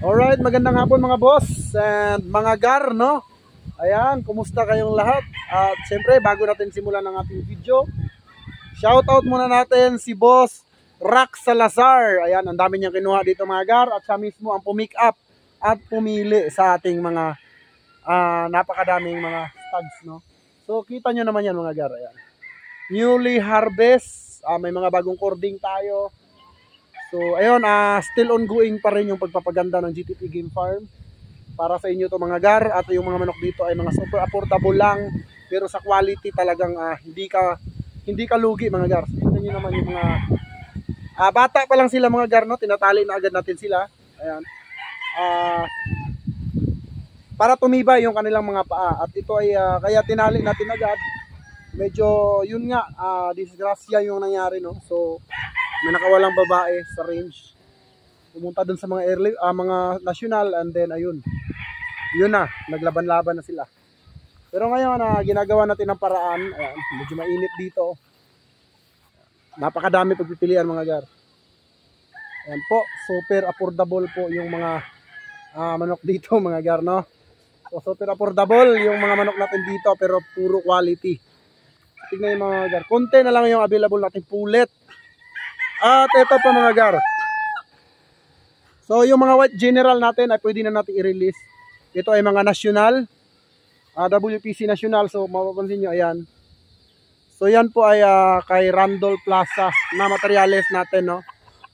Alright, magandang hapon mga boss and mga gar, no? Ayan, kumusta kayong lahat? At siyempre, bago natin simulan ang ating video, shoutout muna natin si Boss Rax Salazar. Ayan, ang dami niyang kinuha dito mga gar at siya mismo ang pumick up at pumili sa ating mga napakadaming mga stags, no? So, kita nyo naman yan mga gar. Ayan. Newly harvest, may mga bagong cording tayo. So, ayun, still ongoing pa rin yung pagpapaganda ng GTP Game Farm para sa inyo to mga gar. At yung mga manok dito ay mga super affordable lang, pero sa quality talagang hindi ka lugi mga gar. Tingnan niyo naman yung mga bata pa lang sila mga gar, no? Tinatali na agad natin sila. Ayan. Para tumibay yung kanilang mga paa. At ito ay kaya tinali natin agad. Medyo yun nga, disgrasya yung nangyari, no? So, may nakawalang babae sa range, pumunta dun sa mga early, mga national, and then ayun, yun na, naglaban-laban na sila. Pero ngayon ginagawa natin ng paraan. Ayan, medyo mainit dito, napakadami pagpipilian mga gar. Ayan po, super affordable po yung mga manok dito mga gar, no? So super affordable yung mga manok natin dito, pero puro quality. Tignan yung mga gar, konti na lang yung available natin pulet. At ito pa mga gar. So yung mga white general natin ay pwede na natin i-release. Ito ay mga national, WPC national. So mapapansin nyo, ayan. So yan po ay kay Randall Plaza na materials natin, no?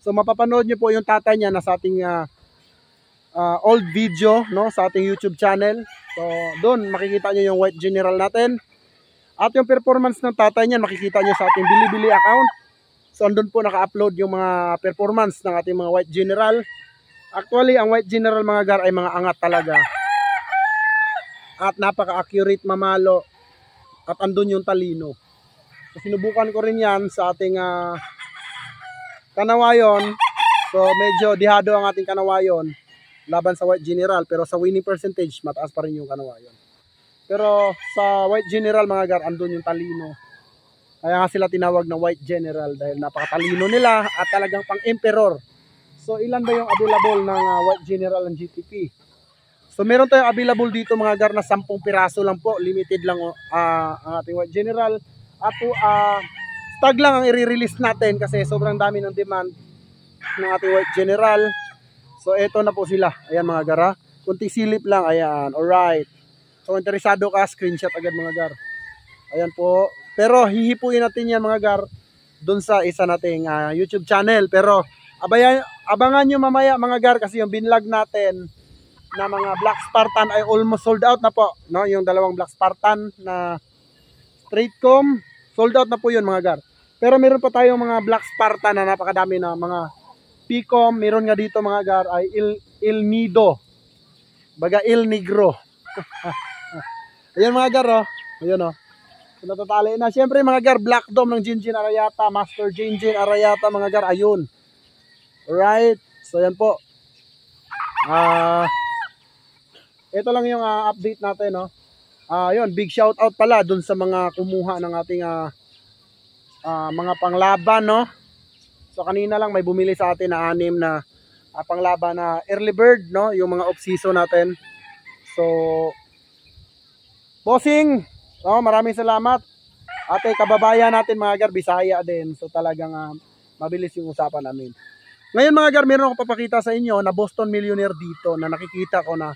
So mapapanood nyo po yung tatay niya na sa ating old video, no? Sa ating YouTube channel. So doon makikita nyo yung white general natin. At yung performance ng tatay niya makikita nyo sa ating Bilibili account. So andun po naka-upload yung mga performance ng ating mga white general. Actually, ang white general mga gar ay mga angat talaga. At napaka-accurate mamalo. At andun yung talino. So sinubukan ko rin yan sa ating kanawayon. So medyo dihado ang ating kanawayon laban sa white general. Pero sa winning percentage, mataas pa rin yung kanawayon. Pero sa white general mga gar, andun yung talino. Kaya nga sila tinawag na white general dahil napakatalino nila at talagang pang emperor. So ilan ba yung available ng white general ng GTP? So meron tayong available dito mga gar na 10 piraso lang po. Limited lang ang ating white general. At stag lang ang i-release natin kasi sobrang dami ng demand ng ating white general. So eto na po sila. Ayan mga gar, kunting silip lang. Ayan, alright. So interesado ka, screenshot agad mga gar. Ayan po. Pero hihipuin natin yan mga gar doon sa isa nating YouTube channel. Pero abangan nyo mamaya mga gar kasi yung binlog natin na mga Black Spartan ay almost sold out na po, no? Yung dalawang Black Spartan na straight comb, sold out na po yun mga gar. Pero meron pa tayong mga Black Spartan na napakadami na mga P-com. Meron nga dito mga gar ay Il Nido, baga Il Negro. Ayan mga gar, oh. Ayan, oh. So, natatali na. Siyempre mga gar, Black Dome ng Jinjin Arayata, Master Jinjin Arayata mga gar, ayun. Alright, so yan po. Ito lang yung update natin, no? Yun, big shout out pala dun sa mga kumuha ng ating mga panglaban, no? So kanina lang may bumili sa atin na 6 na panglaban na early bird, no? Yung mga off season natin. So bossing, no, maraming salamat. Ate, kababayan natin mga gar, Bisaya din. So talagang mabilis yung usapan namin. Ngayon mga gar, meron ako papakita sa inyo na Boston Millionaire dito na nakikita ko na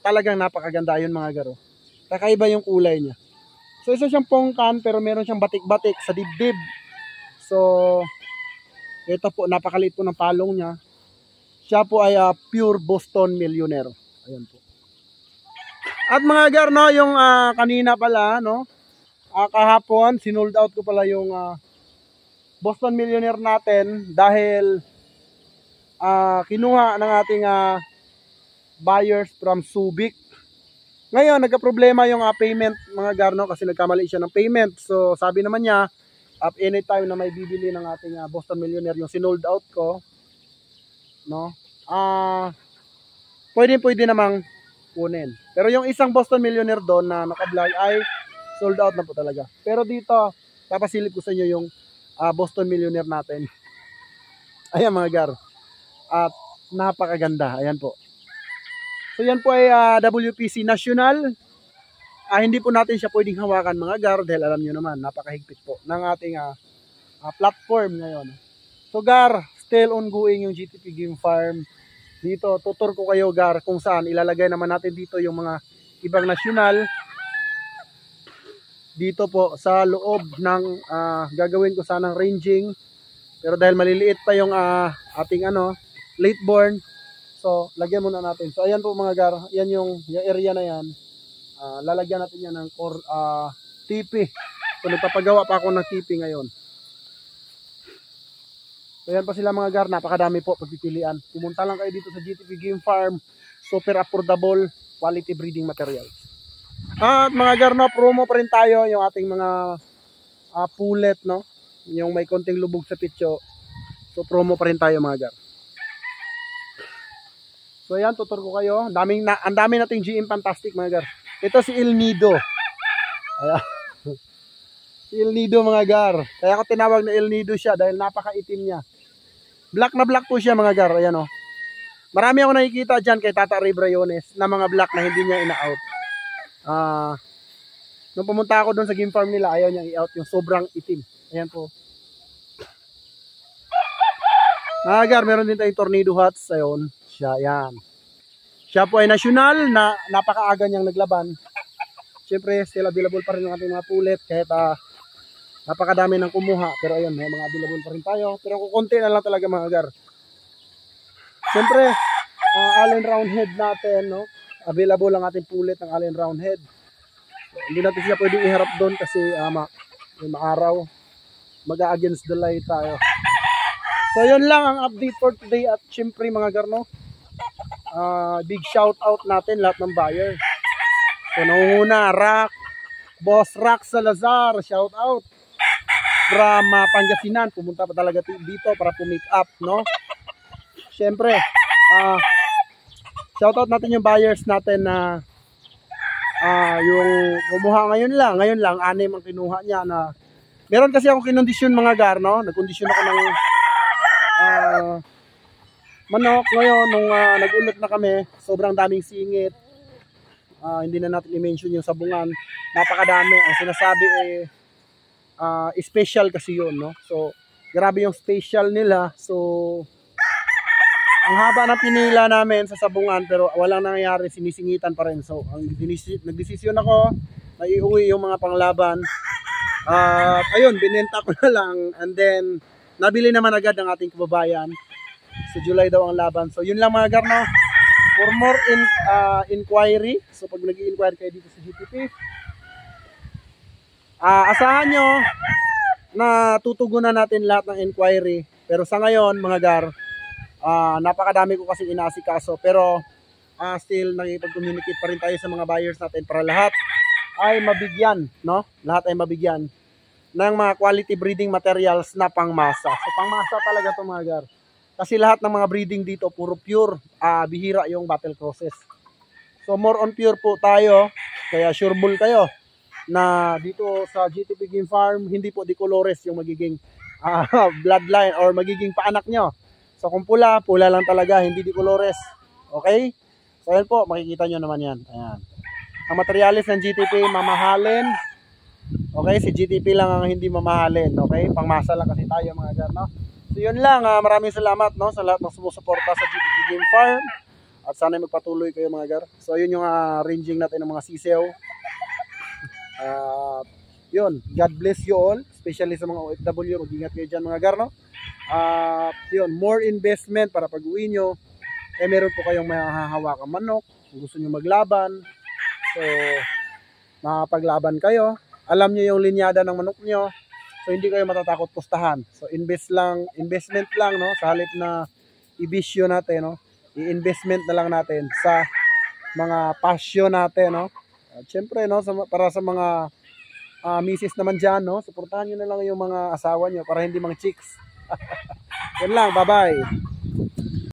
talagang napakaganda yun mga gar. Kakaiba yung kulay niya. So isa siyang pongkan pero meron siyang batik-batik sa dibdib. So ito po, napakaliit po ng palong niya. Siya po ay pure Boston Millionaire. Ayan po. At mga gar, no, yung kanina pala, no, kahapon, sinold out ko pala yung Boston Millionaire natin dahil kinuha ng ating buyers from Subic. Ngayon, nagka-problema yung payment mga gar, no, kasi nagkamali siya ng payment. So, sabi naman niya, at anytime na may bibili ng ating Boston Millionaire, yung sinold out ko, no, pwede namang kunin. Pero yung isang Boston Millionaire doon na naka-vlog ay sold out na po talaga. Pero dito, papasilip ko sa inyo yung Boston Millionaire natin. Ayan mga gar. At napakaganda. Ayan po. So yan po ay WPC National. Hindi po natin siya pwedeng hawakan mga gar dahil alam nyo naman, napakahigpit po ng ating platform ngayon. So gar, still ongoing yung GTP Game Farm. Dito, tutor ko kayo gar kung saan ilalagay naman natin dito yung mga ibang nasyonal. Dito po sa loob ng gagawin ko sanang ranging. Pero dahil maliliit pa yung ating late born, so lagyan muna natin. So ayan po mga gar, yan yung area na yan. Lalagyan natin yan ng tipi. So nagpapagawa pa ako ng tipi ngayon. So yan pa sila mga gar, napakadami po pagpipilian. Pumunta lang kayo dito sa GTP Game Farm. Super affordable quality breeding materials. At mga gar, no, promo pa rin tayo yung ating mga pullet, no? Yung may konting lubog sa pitso. So promo pa rin tayo mga gar. So yan, tutor ko kayo. Ang dami nating GM Fantastic mga gar. Ito si El Nido. Ayan. Si El Nido mga gar. Kaya ako tinawag na El Nido siya dahil napakaitim niya. Black na black po siya mga gar. Ayan o. Marami ako nakikita dyan kay Tata Ray Brayones na mga black na hindi niya ina-out. Nung pumunta ako doon sa game farm nila, ayaw niya i-out yung sobrang itim. Ayan po. Mga gar, meron din tayong Tornado Hats. Ayun. Siya, yan. Siya po ay nasyonal na napakaaga niyang naglaban. Siyempre, still available pa rin yung ating mga pulet kahit napakadami ng kumuha. Pero ayun, may mga available pa rin tayo. Pero kukunti na lang talaga mga gar. Siyempre, Allen Roundhead natin, no? Available ang ating pulet ng Allen Roundhead. So, hindi natin siya pwedeng iharap doon kasi may maaraw. Mag-against the light tayo. So yun lang ang update for today at siyempre mga gar, no? Big shout out natin lahat ng buyer. So nangunguna Boss Rock Salazar, shout out from Pangasinan, pumunta pa talaga dito para pumick up, no? Siyempre shout out natin yung buyers natin na yung kumuha ngayon lang 6 ang kinuha niya na meron kasi ako kinondisyon mga gar, no? Nagkondisyon ako ng manok ngayon nung nag-ulot na kami, sobrang daming singit. Hindi na natin i-mention yung sabungan, napakadami. Ang sinasabi special kasi yun, no? So grabe yung special nila. So ang haba ng pinila namin sa sabungan pero walang nangyayari, sinisingitan pa rin. So ang nagdesisyon ako na iuwi yung mga panglaban. Ayun, binenta ko na lang and then nabili naman agad ng ating kababayan. So July daw ang laban. So yun lang mga gar, no? For more inquiry, so pag nag-i-inquire kayo dito sa GTP, asahan nyo na tutugunan natin lahat ng inquiry. Pero sa ngayon mga gar, napakadami ko kasi inaasikaso. Pero still nakipag-communicate pa rin tayo sa mga buyers natin para lahat ay mabigyan, no? Lahat ay mabigyan ng mga quality breeding materials na pangmasa. So pangmasa talaga to mga gar. Kasi lahat ng mga breeding dito puro pure, bihira yung battle crosses. So more on pure po tayo, kaya sure bull kayo na dito sa GTP Game Farm hindi po di colores yung magiging bloodline or magiging paanak nyo. So kung pula lang talaga, hindi di colores. Okay? So ayan po, makikita nyo naman yan. Ayan. Ang materialis ng GTP mamahalin. Okay, si GTP lang ang hindi mamahalin. Okay, pangmasa lang kasi tayo mga gar, no? So yun lang, maraming salamat, no, sa lahat ng sumusuporta sa GTP Game Farm. At sana magpatuloy kayo mga gar. So yun yung ranging natin ng mga sisew. Yun, God bless you all, especially sa mga OFW. Mag-ingat kayo dyan mga gar, no? Yun, more investment para pag-uwi nyo. Meron po kayong mahahawakang manok. Kung gusto nyo maglaban, so makapaglaban kayo. Alam nyo yung linyada ng manok nyo. So hindi kayo matatakot pustahan. So investment lang, no, sa halip na ibisyo natin, no. I-investment na lang natin sa mga passion natin, no. At syempre, no, para sa mga misis naman diyan, no, suportahan niyo na lang yung mga asawa niyo para hindi mga chicks. Yan lang, bye-bye.